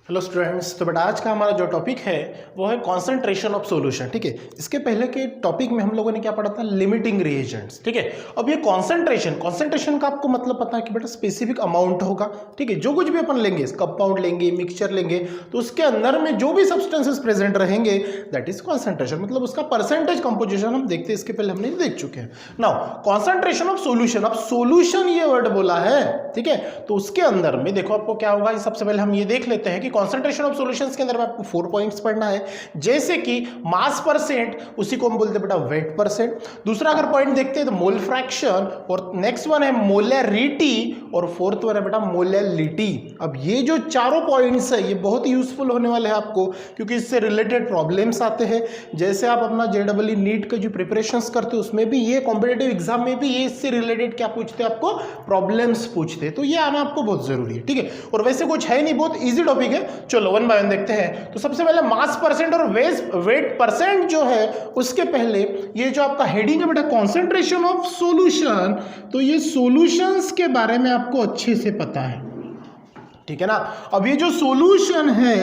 Hello students. तो बेटा आज का हमारा जो टॉपिक है वो है कॉन्सेंट्रेशन ऑफ सॉल्यूशन। ठीक है, इसके पहले के टॉपिक में हम लोगों ने क्या पढ़ा था, लिमिटिंग रिएजेंट्स। ठीक है, अब ये कॉन्सेंट्रेशन का आपको मतलब पता है कि बेटा स्पेसिफिक अमाउंट होगा। ठीक है, जो कुछ भी अपन लेंगे, कंपाउंड लेंगे, मिक्सचर लेंगे, तो उसके अंदर में जो भी सब्सटेंसेस प्रेजेंट रहेंगे दैट इज कॉन्सेंट्रेशन, मतलब उसका परसेंटेज कंपोजिशन हम देखते हैं, इसके पहले हमने देख चुके हैं। नाउ कॉन्सेंट्रेशन ऑफ सॉल्यूशन, अब सॉल्यूशन ये वर्ड बोला है, ठीक है, तो उसके अंदर में देखो आपको क्या होगा। सबसे पहले हम ये देख लेते हैं कि कॉन्सेंट्रेशन ऑफ सॉल्यूशंस के अंदर में आपको 4 पॉइंट्स पढ़ना है, जैसे कि मास परसेंट, उसी को हम बोलते हैं बेटा वेट परसेंट। दूसरा अगर पॉइंट देखते हैं तो मोल फ्रैक्शन, और नेक्स्ट वन है मोलैरिटी, और फोर्थ वन है बेटा मोलैलिटी। अब ये जो चारों पॉइंट्स है ये बहुत यूजफुल होने वाले हैं आपको, क्योंकि इससे रिलेटेड प्रॉब्लम्स आते हैं। जैसे आप अपना जेईई नीट का जो प्रिपरेशंस करते हो उसमें भी ये, कॉम्पिटिटिव एग्जाम में भी ये इससे रिलेटेड क्या पूछते हैं, आपको प्रॉब्लम्स पूछते हैं, तो ये आना आपको बहुत जरूरी है। ठीक है, और वैसे कुछ है नहीं, बहुत इजी टॉपिक है। चलो वन बाय वन देखते हैं। तो सबसे पहले मास परसेंट और वेट परसेंट जो है, उसके पहले ये जो आपका हेडिंग है बेटा कॉन्सेंट्रेशन ऑफ सॉल्यूशन, तो ये सॉल्यूशंस के बारे में आपको अच्छे से पता है, ठीक है ना। अब ये जो सॉल्यूशन है,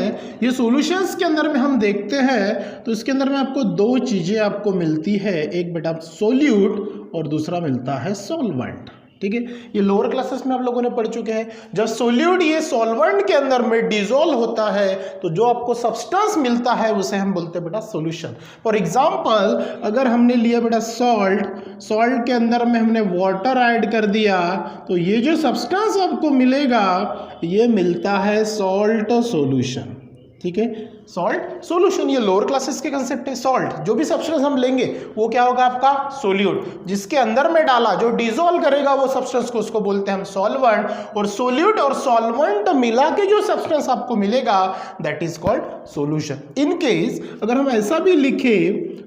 ये सॉल्यूशंस के अंदर में हम देखते हैं तो इसके अंदर में आपको दो चीजें आपको मिलती है, एक बेटा सोल्यूट और दूसरा मिलता है सॉल्वेंट। ठीक है, ये लोअर क्लासेस में आप लोगों ने पढ़ चुके हैं। जब सोल्यूट ये सॉल्वेंट के अंदर में डिसॉल्व होता है तो जो आपको सब्सटेंस मिलता है उसे हम बोलते हैं बेटा सॉल्यूशन। फॉर एग्जांपल अगर हमने लिया बेटा सॉल्ट के अंदर में हमने वाटर ऐड कर दिया तो ये जो सब्सटेंस आपको मिलेगा ये मिलता है सॉल्ट सॉल्यूशन। ठीक है, सॉल्ट सॉल्यूशन, ये लोअर क्लासेस के कंसेप्ट है। सॉल्ट जो भी सब्सटेंस हम लेंगे वो क्या होगा आपका सोल्यूट, जिसके अंदर में डाला जो डिसॉल्व करेगा वो सब्सटेंस को उसको बोलते हैं हम सॉल्वेंट, और सोल्यूट और सॉल्वेंट मिला के जो सब्सटेंस आपको मिलेगा that is called solution. In case अगर हम ऐसा भी लिखे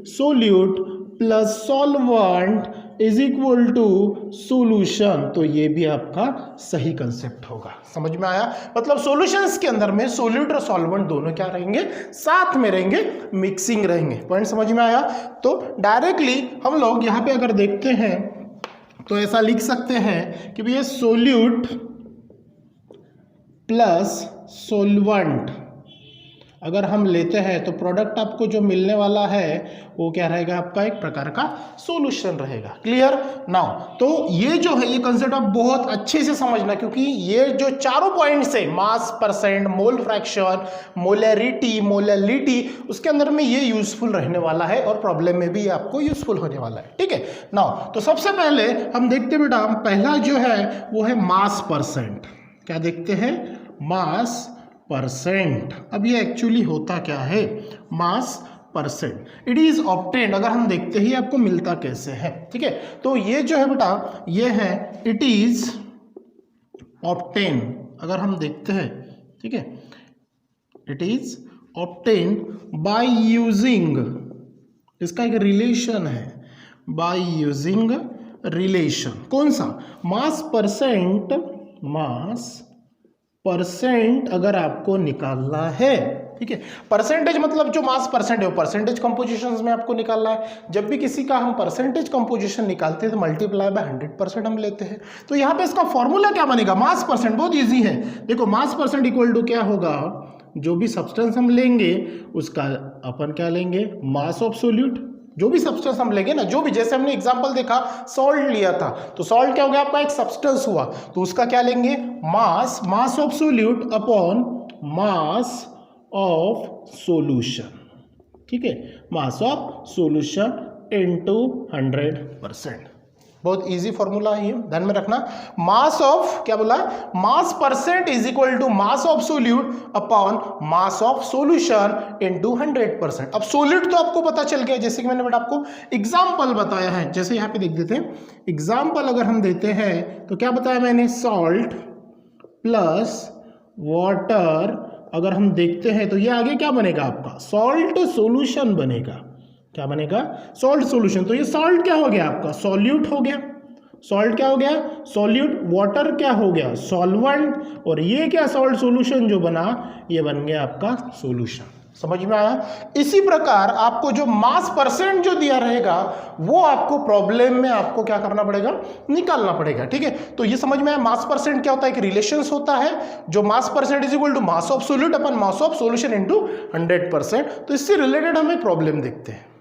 solute plus solvent is equal to solution, तो ये भी आपका सही कंसेप्ट होगा। समझ में आया, मतलब सॉल्यूशंस के अंदर में सोल्यूट और सॉल्वेंट दोनों क्या रहेंगे, साथ में रहेंगे, मिक्सिंग रहेंगे। पॉइंट समझ में आया। तो डायरेक्टली हम लोग यहां पे अगर देखते हैं तो ऐसा लिख सकते हैं कि भैया सोल्यूट प्लस सॉल्वेंट अगर हम लेते हैं तो प्रोडक्ट आपको जो मिलने वाला है वो क्या रहेगा, आपका एक प्रकार का सॉल्यूशन रहेगा। क्लियर नाउ, तो ये जो है ये कंसेप्ट आप बहुत अच्छे से समझना, क्योंकि ये जो चारों पॉइंट्स है, mass percent, mole fraction, molarity, molality, उसके अंदर में ये यूजफुल रहने वाला है और प्रॉब्लम में भी आपको यूजफुल होने वाला है। ठीक है नाउ, तो सबसे पहले हम देखते बेटा, पहला जो है वो है मास परसेंट। क्या देखते हैं, मास परसेंट। अब ये एक्चुअली होता क्या है, mass percent it is obtained, अगर हम देखते ही आपको मिलता कैसे है। ठीक है, तो ये जो है बेटा ये है इट इज ऑब्टेन, अगर हम देखते हैं, ठीक है, it is obtain by using, इसका एक रिलेशन है, बाय यूजिंग रिलेशन। कौन सा, मास परसेंट अगर आपको निकालना है। ठीक है, परसेंटेज मतलब जो मास परसेंट है वो परसेंटेज कंपोजिशंस में आपको निकालना है। जब भी किसी का हम परसेंटेज कंपोजिशन निकालते हैं तो मल्टीप्लाई बाय 100% हम लेते हैं। तो यहाँ पे इसका फॉर्मूला क्या बनेगा, मास परसेंट, बहुत इजी है। देखो मास परसेंट इक्वल टू क्या होगा, जो भी सब्सटेंस हम लेंगे उसका अपन क्या लेंगे, मास ऑफ सोल्यूट। जो भी सब्सटेंस हम लेंगे ना, जो भी, जैसे हमने एग्जांपल देखा सॉल्ट लिया था, तो सॉल्ट क्या हो गया आपका, एक सब्सटेंस हुआ, तो उसका क्या लेंगे, मास of solute upon mass of solution. ठीक है, मास ऑफ सॉल्यूशन इनटू 100%। बहुत इजी फॉर्मूला है ये, ध्यान में रखना। मास ऑफ क्या बोला, mass percent is equal to mass of solute upon mass of solution into 100%। अब सोल्यूट तो आपको पता चल गया, जैसे कि मैंने बेटा आपको एग्जांपल बताया है। जैसे यहाँ पे देख देते हैं एग्जांपल, अगर हम देते हैं तो क्या बताया मैंने, सॉल्ट प्लस वाटर अगर हम देखते हैं तो ये आगे क्या बनेगा आपका, सॉल्ट सॉल्यूशन बनेगा। क्या बनेगा, सॉल्ट सॉल्यूशन। तो ये सॉल्ट क्या हो गया आपका, सॉल्यूट हो गया। सॉल्ट क्या हो गया, सॉल्यूट। वाटर क्या हो गया, सॉल्वेंट। और ये क्या, सॉल्ट सॉल्यूशन जो बना ये बन गया आपका सॉल्यूशन। समझ में आया। इसी प्रकार आपको जो मास परसेंट जो दिया रहेगा वो आपको प्रॉब्लम में आपको क्या करना पड़ेगा, निकालना पड़ेगा। ठीक है, तो ये समझ में आया मास परसेंट क्या होता है, एक रिलेशंस होता है जो mass percent is equal to mass of solute upon mass of solution into 100%। तो इससे रिलेटेड हम एक प्रॉब्लम देखते हैं।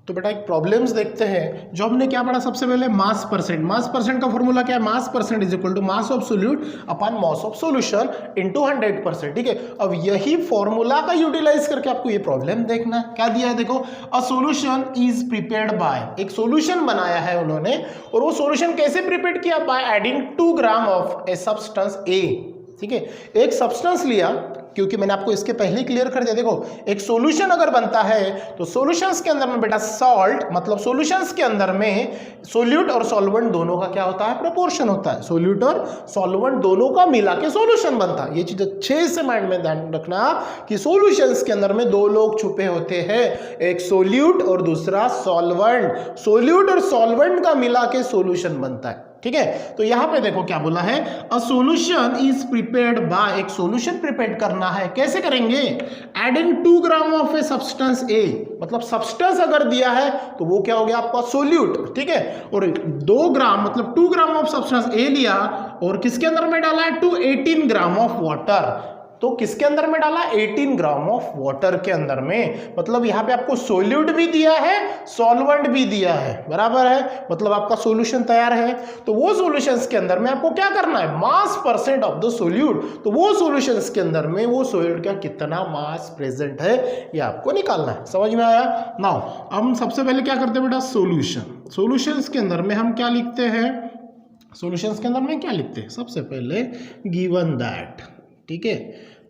तो बेटा एक प्रॉब्लम्स देखते हैं जो हमने क्या पढ़ा सबसे पहले, मास परसेंट। मास परसेंट का फॉर्मूला क्या है, mass percent is equal to mass of solute upon mass of solution into 100%। ठीक है, अब यही फॉर्मूला का यूटिलाइज करके आपको ये प्रॉब्लम देखना है। क्या दिया है देखो, a solution is prepared by, एक सॉल्यूशन बनाया है उन्होंने, और वो सॉल्यूशन कैसे प्रिपेयर किया, by adding 2 gram of a substance a. ठीक है, एक सब्सटेंस लिया, क्योंकि मैंने आपको इसके पहले ही क्लियर कर दिया। देखो एक सॉल्यूशन अगर बनता है तो सॉल्यूशंस के अंदर में बेटा सॉल्ट, मतलब सॉल्यूशंस के अंदर में सोल्यूट और सॉल्वेंट दोनों का क्या होता है, प्रोपोर्शन होता है। सोल्यूट और सॉल्वेंट दोनों का मिला के सॉल्यूशन बनता है। ये चीज अच्छे से माइंड में ध्यान रखना कि सॉल्यूशंस के अंदर में 2 लोग छुपे होते हैं, एक सोल्यूट और दूसरा सॉल्वेंट। सोल्यूट और सॉल्वेंट का मिला के सॉल्यूशन बनता है। ठीक है, तो यहां पे देखो क्या बोला है, a solution is prepared by, एक सॉल्यूशन प्रिपेयर करना है, कैसे करेंगे, adding 2 gram of a substance a, मतलब सब्सटेंस अगर दिया है तो वो क्या हो गया आपका सोल्यूट। ठीक है, और 2 ग्राम मतलब 2 ग्राम ऑफ सब्सटेंस ए लिया और किसके अंदर में डाला है, 18 ग्राम ऑफ वाटर। तो किसके अंदर में डाला, 18 ग्राम ऑफ वाटर के अंदर में, मतलब यहां पे आपको सोल्यूट भी दिया है, सॉल्वेंट भी दिया है, बराबर है, मतलब आपका सॉल्यूशन तैयार है। तो वो सॉल्यूशंस के अंदर में आपको क्या करना है, mass percent of the solute, तो वो सॉल्यूशंस के अंदर में वो सोल्यूट का कितना मास प्रेजेंट है ये आपको निकालना है। समझ में आया। नाउ हम सबसे पहले क्या करते हैं बेटा, सॉल्यूशन। सॉल्यूशंस के अंदर में हम क्या लिखते हैं, सॉल्यूशंस के अंदर में क्या लिखते हैं, सबसे पहले गिवन दैट। ठीक है,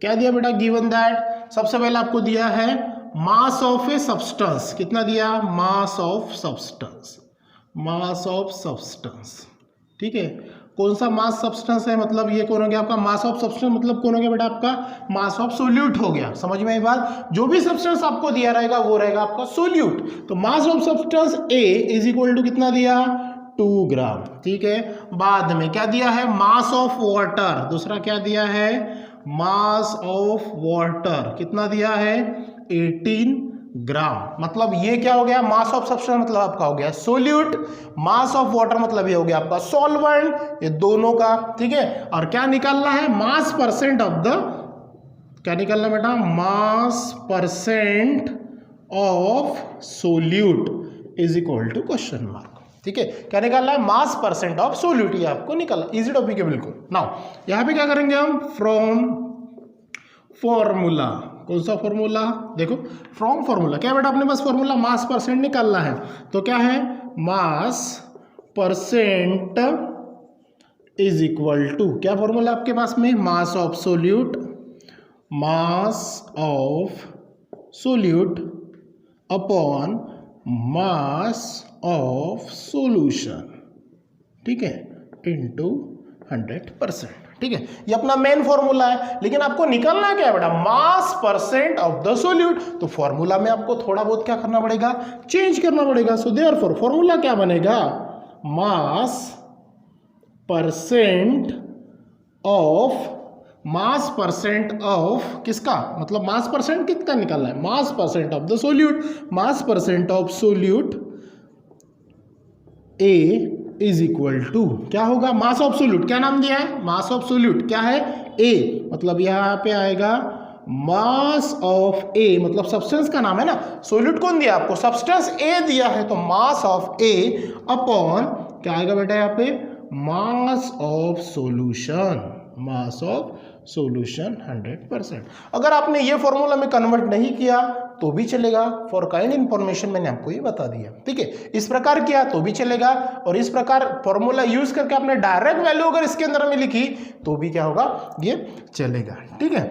क्या दिया बेटा, गिवन दैट, सबसे पहले आपको दिया है मास ऑफ ए सब्सटेंस, कितना दिया, मास of substance, mass of substance. ठीक है, कौन सा मास सब्सटेंस है, मतलब ये कौन हो गया आपका मास ऑफ सब्सटेंस, मतलब कौन हो गया बेटा आपका मास ऑफ सोल्यूट हो गया। समझ में आई बात, जो भी सब्सटेंस आपको दिया रहेगा वो रहेगा आपका सोल्यूट। तो mass of substance A is equal to कितना दिया, 2 ग्राम। ठीक है, बाद में क्या दिया है, मास ऑफ वाटर, दूसरा क्या दिया है, मास ऑफ वाटर, कितना दिया है, 18 ग्राम। मतलब ये क्या हो गया, मास ऑफ सब्सटेंस मतलब आपका हो गया सोल्यूट, मास ऑफ वाटर मतलब ये हो गया आपका सॉल्वेंट, ये दोनों का। ठीक है, और क्या निकालना है, मास परसेंट ऑफ द, क्या निकालना बेटा, mass percent of solute is equal to question mark. ठीक है, क्या निकालना है, मास परसेंट ऑफ सोल्यूट, ये आपको निकालना, इजी टॉपिक है बिल्कुल। नाउ यहां पे क्या करेंगे हम, फ्रॉम फॉर्मूला, कौन सा फॉर्मूला, देखो फ्रॉम फॉर्मूला, क्या बेटा अपने पास फॉर्मूला, मास परसेंट निकालना है, तो क्या है, mass percent is equal to, क्या फॉर्मूला आपके पास में, mass of solute, mass of solute upon mass of solution. ठीक है, इनटू 100%। ठीक है, ये अपना मेन फॉर्मूला है, लेकिन आपको निकालना क्या है बेटा, mass percent of the solute. तो फॉर्मूला में आपको थोड़ा बहुत क्या करना पड़ेगा, चेंज करना पड़ेगा। सो देयरफॉर फॉर्मूला क्या बनेगा, mass percent of, mass percent of किसका, मतलब मास परसेंट कितना निकालना है, mass percent of the solute, mass percent of solute A is equal to क्या होगा, मास ऑफ सोल्यूट, क्या नाम दिया है, मास ऑफ सोल्यूट क्या है, ए, मतलब यहां पे आएगा मास ऑफ ए, मतलब सब्सटेंस का नाम है ना, सोल्यूट कौन दिया आपको, सब्सटेंस ए दिया है, तो मास ऑफ ए अपॉन क्या आएगा बेटा यहाँ पे, mass of solution, mass of solution 100%। अगर आपने ये फॉर्मूला में कन्वर्ट नहीं किया तो भी चलेगा, फॉर काइंड इंफॉर्मेशन मैंने आपको ये बता दिया। ठीक है, इस प्रकार किया तो भी चलेगा, और इस प्रकार फॉर्मूला यूज करके आपने डायरेक्ट वैल्यू अगर इसके अंदर में लिखी तो भी क्या होगा, ये चलेगा। ठीक है,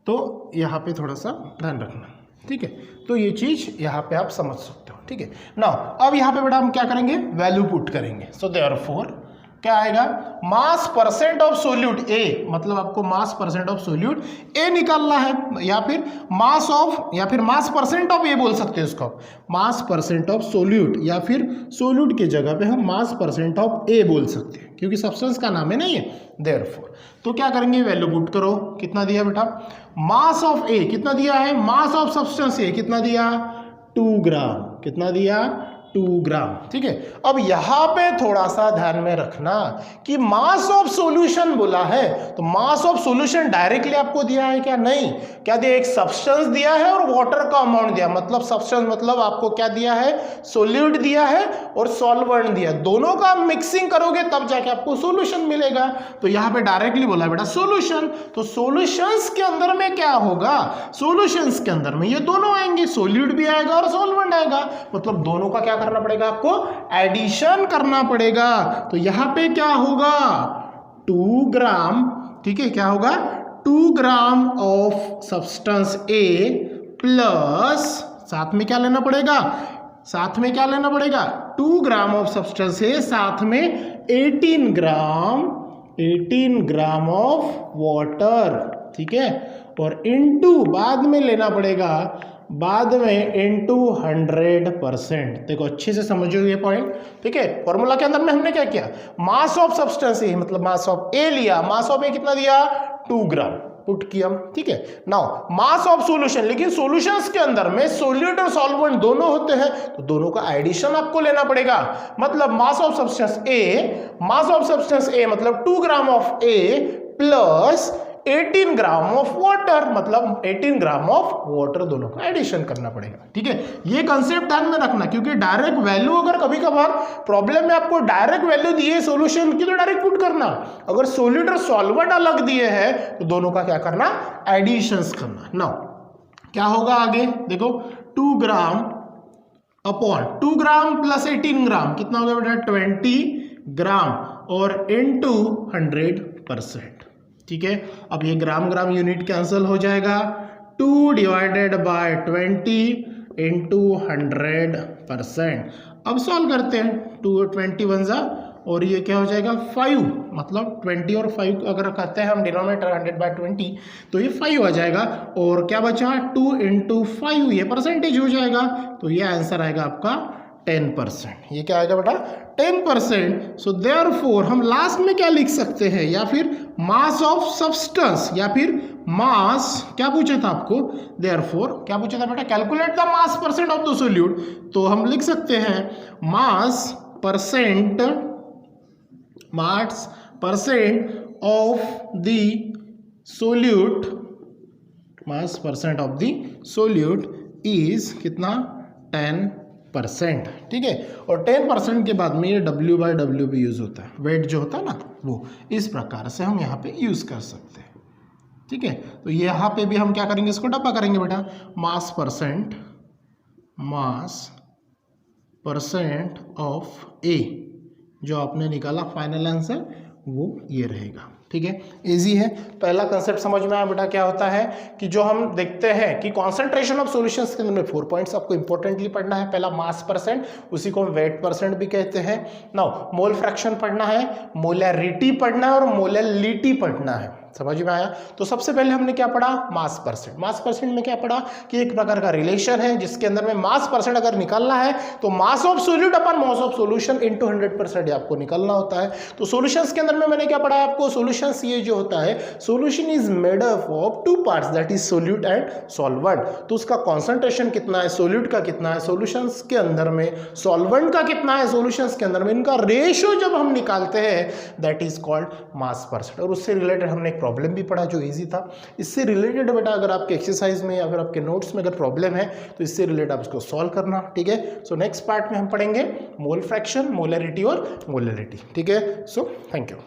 तो यहाँ पे थोड़ा सा ध्यान रखना। ठीक है, तो ये चीज यहाँ पे आप समझ सकते हो। ठीक है, नाउ अब यहाँ पे बेटा हम क्या करेंगे, वैल्यू पुट करेंगे। सो देयरफॉर क्या आएगा, मास परसेंट ऑफ सोल्यूट ए, मतलब आपको मास परसेंट ऑफ सोल्यूट ए निकालना है, या फिर मास ऑफ, या फिर मास परसेंट ऑफ ए बोल सकते हैं उसको, मास परसेंट ऑफ सोल्यूट, या फिर सोल्यूट की जगह पे हम मास परसेंट ऑफ ए बोल सकते हैं क्योंकि सब्सटेंस का नाम है ना ये, देयरफॉर। तो क्या करेंगे, वैल्यू पुट करो, कितना दिया बेटा, मास ऑफ ए कितना दिया है, मास ऑफ सब्सटेंस ए कितना दिया, 2 ग्राम, कितना दिया, 2 ग्राम, ठीक है। अब यहां पे थोड़ा सा ध्यान में रखना कि मास ऑफ सॉल्यूशन बोला है, तो मास ऑफ सॉल्यूशन डायरेक्टली आपको दिया है क्या, नहीं, क्या दिया, एक सब्सटेंस दिया है और वाटर का अमाउंट दिया, मतलब सब्सटेंस मतलब आपको क्या दिया है, सोल्यूट दिया है और सॉल्वेंट दिया, दोनों का मिक्सिंग करोगे तब जाके आपको सॉल्यूशन मिलेगा। तो यहां पे डायरेक्टली बोला बेटा सॉल्यूशन, तो सॉल्यूशंस के अंदर में क्या होगा, सॉल्यूशंस के अंदर में ये दोनों आएंगे, सोल्यूट भी आएगा और सॉल्वेंट आएगा, मतलब दोनों का क्या करना पड़ेगा आपको, एडिशन करना पड़ेगा। तो यहां पे क्या होगा, 2 ग्राम, ठीक है, क्या होगा, 2 gram of substance A plus, साथ में क्या लेना पड़ेगा, साथ में क्या लेना पड़ेगा, 2 ग्राम ऑफ सब्सटेंस ए, साथ में 18 ग्राम ऑफ वाटर, ठीक है, और इनटू बाद में लेना पड़ेगा, बाद में इनटू 100%। देखो अच्छे से समझो ये पॉइंट, ठीक है। फॉर्मूला के अंदर में हमने क्या किया, मास ऑफ सब्सटेंस ए मतलब मास ऑफ ए लिया, मास ऑफ ए कितना दिया, 2 ग्राम पुट किया, ठीक है। नाउ मास ऑफ सॉल्यूशन, लेकिन सॉल्यूशंस के अंदर में सोल्यूट और सॉल्वेंट दोनों होते हैं, तो दोनों का एडिशन आपको लेना पड़ेगा, मतलब mass of substance a, mass of substance a मतलब 2 gram of a plus 18 gram of water, मतलब 18 ग्राम ऑफ वाटर, दोनों का एडिशन करना पड़ेगा, ठीक है। ये कंसेप्ट ध्यान में रखना, क्योंकि डायरेक्ट वैल्यू अगर कभी कभार प्रॉब्लम में आपको डायरेक्ट वैल्यू दिए सॉल्यूशन की तो डायरेक्ट पुट करना, अगर सोल्यूट और सॉल्वेंट अलग दिए हैं तो दोनों का क्या करना, एडिशंस करना। नाउ क्या होगा आगे देखो, 2 ग्राम अपॉन 2 ग्राम प्लस 18 ग्राम कितना हो गया बेटा, 20 ग्राम और इनटू 100%, ठीक है। अब ये ग्राम ग्राम यूनिट कैंसिल हो जाएगा, 2 डिवाइडेड बाय 20 इंटू 100%। अब सॉल्व करते हैं, 2 जा और ये क्या हो जाएगा 5, मतलब 20 और 5 अगर कहते हैं हम डिनोमिनेटर 100/20 तो ये 5 आ जाएगा, और क्या बचा 2 इंटू 5, ये परसेंटेज हो जाएगा, तो ये आंसर आएगा आपका 10%। ये क्या आएगा बेटा 10%। सो देयरफॉर हम लास्ट में क्या लिख सकते हैं, या फिर मास ऑफ सब्सटेंस, या फिर मास, क्या पूछा था आपको, देयरफॉर क्या पूछा था बेटा, calculate the mass percent of the solute, तो हम लिख सकते हैं मास percent of the solute, mass percent of the solute is कितना 10%, ठीक है। और 10% के बाद में ये W/W भी यूज होता है, वेट जो होता है ना वो, इस प्रकार से हम यहाँ पे यूज कर सकते हैं, ठीक है। तो यहाँ पे भी हम क्या करेंगे, इसको डब्बा करेंगे बेटा, मास परसेंट ऑफ ए, जो आपने निकाला फाइनल आंसर वो ये रहेगा, ठीक है। इजी है, पहला कंसेप्ट समझ में आया बेटा, क्या होता है कि जो हम देखते हैं कि कॉन्सेंट्रेशन ऑफ सॉल्यूशंस के अंदर में 4 पॉइंट्स आपको इंपॉर्टेंटली पढ़ना है। पहला मास परसेंट, उसी को हम वेट परसेंट भी कहते हैं। नाउ मोल फ्रैक्शन पढ़ना है, मोलैरिटी पढ़ना है और मोलैलिटी पढ़ना है, समझ में आया। तो सबसे पहले हमने क्या पढ़ा, मास परसेंट। मास परसेंट में क्या पढ़ा कि एक प्रकार का रिलेशन है जिसके अंदर में मास परसेंट अगर निकालना है तो mass of solute upon mass of solution into 100% आपको निकालना होता है। तो सॉल्यूशंस के अंदर में मैंने क्या पढ़ा आपको, सॉल्यूशंस ये जो होता है, solution is made up of 2 parts, that is solute and solvent. तो उसका कॉन्सेंट्रेशन कितना है, सोल्यूट का कितना है सॉल्यूशंस के अंदर में, सॉल्वेंट का कितना है सॉल्यूशंस के अंदर में, इनका रेशियो जब हम निकालते हैं that is called mass percent. और उससे रिलेटेड हमने एक प्रॉब्लम भी पढ़ा जो इजी था। इससे रिलेटेड बेटा अगर आपके एक्सरसाइज में या फिर आपके नोट्स में अगर प्रॉब्लम है तो इससे रिलेटेड आप इसको सॉल्व करना, ठीक है। सो नेक्स्ट पार्ट में हम पढ़ेंगे मोल फ्रैक्शन, मोलैरिटी और मोलैलिटी, ठीक है। So thank you.